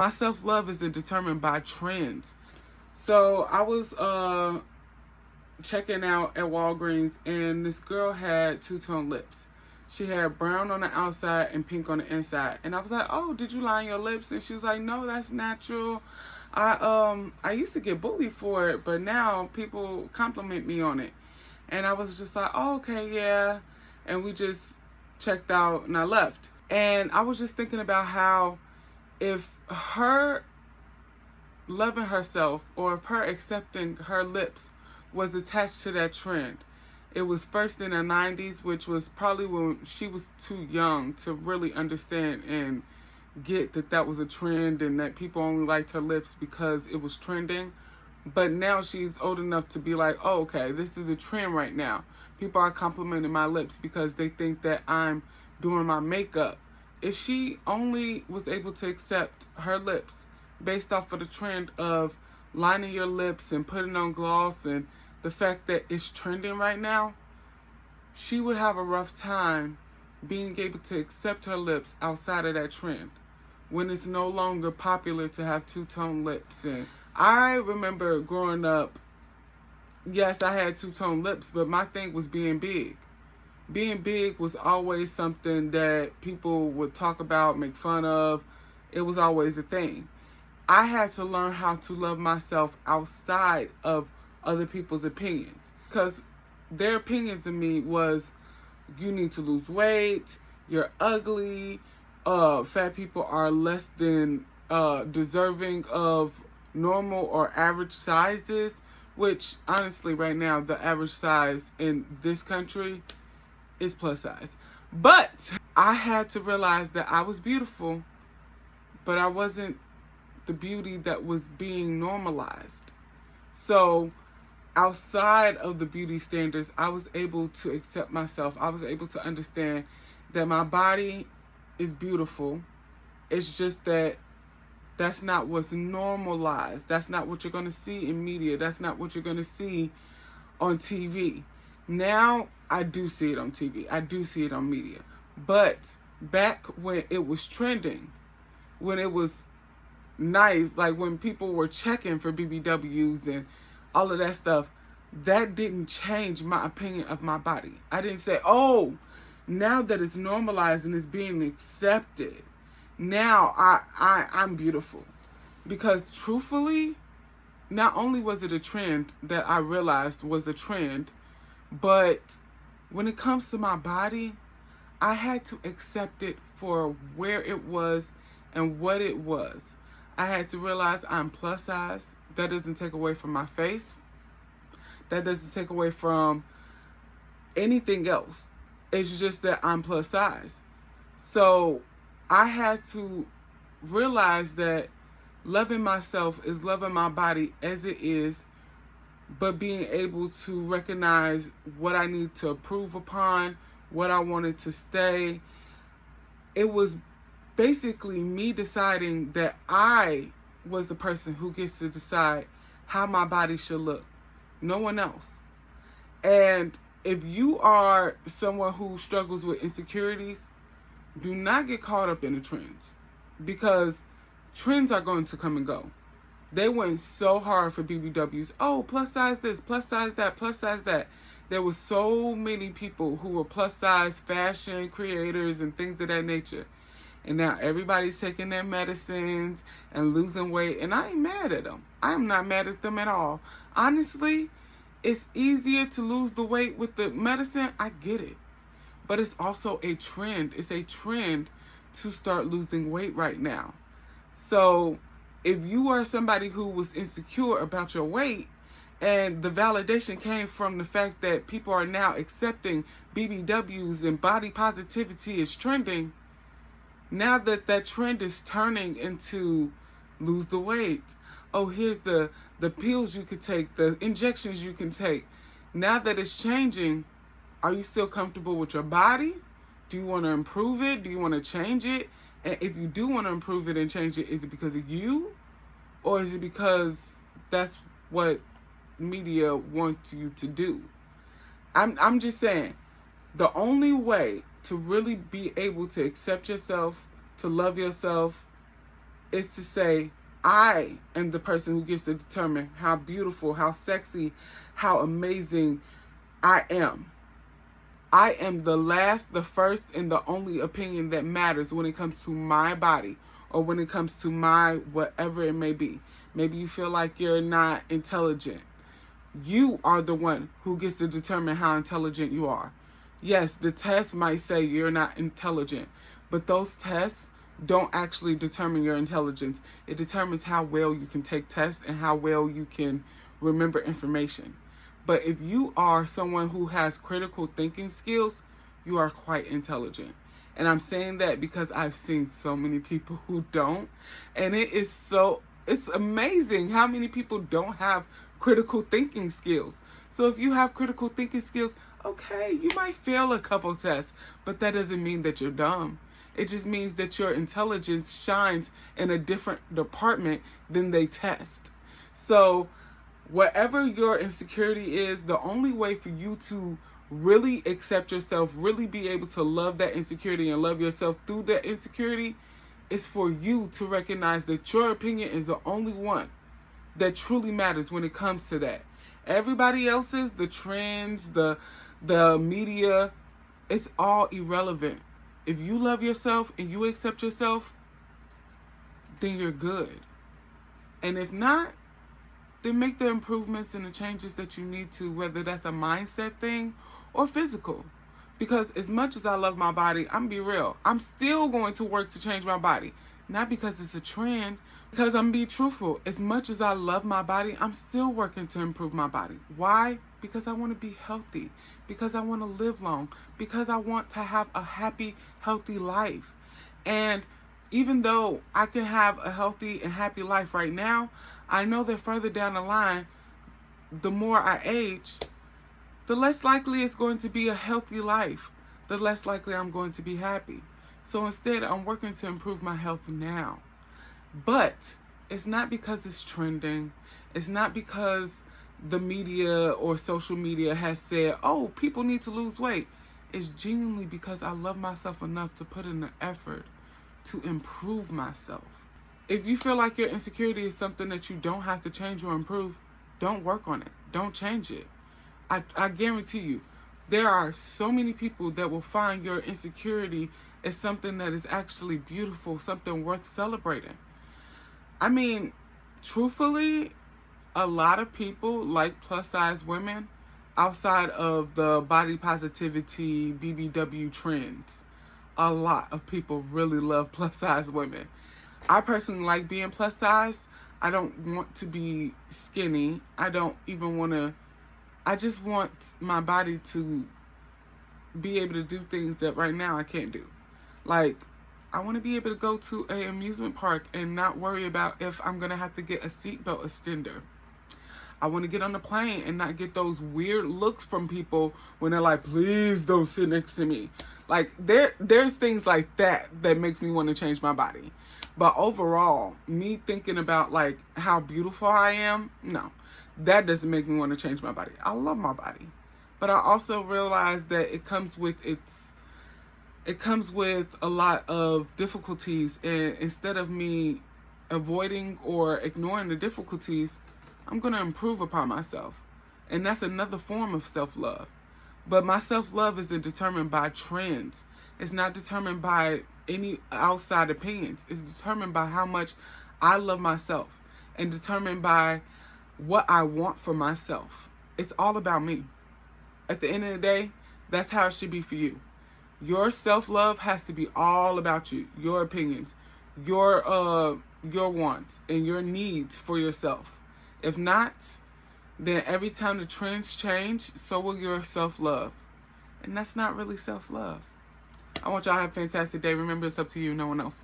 My self-love isn't determined by trends. So I was checking out at Walgreens, and this girl had two-tone lips. She had brown on the outside and pink on the inside. And I was like, "Oh, did you line your lips?" And she was like, "No, that's natural. I used to get bullied for it, but now people compliment me on it." And I was just like, "Oh, okay, yeah." And we just checked out and I left. And I was just thinking about how if her loving herself, or if her accepting her lips was attached to that trend. It was first in the 90s, which was probably when she was too young to really understand and get that that was a trend and that people only liked her lips because it was trending. But now she's old enough to be like, "Oh, okay, this is a trend right now. People are complimenting my lips because they think that I'm doing my makeup." If she only was able to accept her lips based off of the trend of lining your lips and putting on gloss and the fact that it's trending right now, she would have a rough time being able to accept her lips outside of that trend when it's no longer popular to have two-tone lips. And I remember growing up, yes, I had two-tone lips, but my thing was being big. Being big was always something that people would talk about, make fun of. It was always a thing. I had to learn how to love myself outside of other people's opinions, because their opinions of me was, "You need to lose weight, you're ugly, fat people are less than deserving of normal or average sizes," which honestly right now the average size in this country is plus size. But I had to realize that I was beautiful, but I wasn't the beauty that was being normalized. So outside of the beauty standards, I was able to accept myself. I was able to understand that my body is beautiful. It's just that that's not what's normalized. That's not what you're going to see in media. That's not what you're going to see on TV. Now, I do see it on TV. I do see it on media. But back when it was trending, when it was nice, like when people were checking for BBWs and all of that stuff, that didn't change my opinion of my body. I didn't say, "Oh, now that it's normalized and it's being accepted, now I'm beautiful." Because truthfully, not only was it a trend that I realized was a trend, but when it comes to my body, I had to accept it for where it was and what it was. I had to realize I'm plus size. That doesn't take away from my face. That doesn't take away from anything else. It's just that I'm plus size. So I had to realize that loving myself is loving my body as it is, but being able to recognize what I need to improve upon, what I wanted to stay. It was basically me deciding that I was the person who gets to decide how my body should look. No one else. And if you are someone who struggles with insecurities, do not get caught up in the trends, because trends are going to come and go. They went so hard for BBWs. Oh, plus size this, plus size that, plus size that. There were so many people who were plus size fashion creators and things of that nature. And now everybody's taking their medicines and losing weight. And I ain't mad at them. I am not mad at them at all. Honestly, it's easier to lose the weight with the medicine. I get it. But it's also a trend. It's a trend to start losing weight right now. So if you are somebody who was insecure about your weight, and the validation came from the fact that people are now accepting BBWs and body positivity is trending, now that that trend is turning into lose the weight. Oh, here's the pills you could take, the injections you can take. Now that it's changing, are you still comfortable with your body? Do you want to improve it? Do you want to change it? And if you do want to improve it and change it, is it because of you? Or is it because that's what media wants you to do? I'm just saying, the only way to really be able to accept yourself, to love yourself, is to say, I am the person who gets to determine how beautiful, how sexy, how amazing I am. I am the last, the first, and the only opinion that matters when it comes to my body, or when it comes to my whatever it may be. Maybe you feel like you're not intelligent. You are the one who gets to determine how intelligent you are. Yes, the test might say you're not intelligent, but those tests don't actually determine your intelligence. It determines how well you can take tests and how well you can remember information. But if you are someone who has critical thinking skills, you are quite intelligent. And I'm saying that because I've seen so many people who don't. And it's amazing how many people don't have critical thinking skills. So if you have critical thinking skills, okay, you might fail a couple tests, but that doesn't mean that you're dumb. It just means that your intelligence shines in a different department than they test. So whatever your insecurity is, the only way for you to really accept yourself, really be able to love that insecurity and love yourself through that insecurity, is for you to recognize that your opinion is the only one that truly matters when it comes to that. Everybody else's, the trends, the media, it's all irrelevant. If you love yourself and you accept yourself, then you're good. And if not, then make the improvements and the changes that you need to, whether that's a mindset thing or physical. Because as much as I love my body, I'm be real, I'm still going to work to change my body. Not because it's a trend, because I'm being truthful. As much as I love my body, I'm still working to improve my body. Why? Because I want to be healthy. Because I want to live long. Because I want to have a happy, healthy life. And even though I can have a healthy and happy life right now, I know that further down the line, the more I age, the less likely it's going to be a healthy life. The less likely I'm going to be happy. So instead, I'm working to improve my health now. But it's not because it's trending. It's not because the media or social media has said, oh, people need to lose weight. It's genuinely because I love myself enough to put in the effort to improve myself. If you feel like your insecurity is something that you don't have to change or improve, don't work on it. Don't change it. I guarantee you, there are so many people that will find your insecurity as something that is actually beautiful, something worth celebrating. I mean, truthfully, a lot of people like plus-size women outside of the body positivity, BBW trends. A lot of people really love plus-size women. I personally like being plus-size. I don't want to be skinny. I don't even want to... I just want my body to be able to do things that right now I can't do. Like, I want to be able to go to an amusement park and not worry about if I'm going to have to get a seatbelt extender. I want to get on the plane and not get those weird looks from people when they're like, please don't sit next to me. Like, there's things like that makes me want to change my body. But overall, me thinking about, like, how beautiful I am, no. That doesn't make me want to change my body. I love my body. But I also realize that it comes with a lot of difficulties, and instead of me avoiding or ignoring the difficulties, I'm going to improve upon myself. And that's another form of self-love. But my self-love isn't determined by trends. It's not determined by any outside opinions. It's determined by how much I love myself and determined by what I want for myself. It's all about me. At the end of the day, that's how it should be for you. Your self-love has to be all about you, your opinions, your wants, and your needs for yourself. If not, then every time the trends change, so will your self-love. And that's not really self-love. I want y'all to have a fantastic day. Remember, it's up to you, no one else.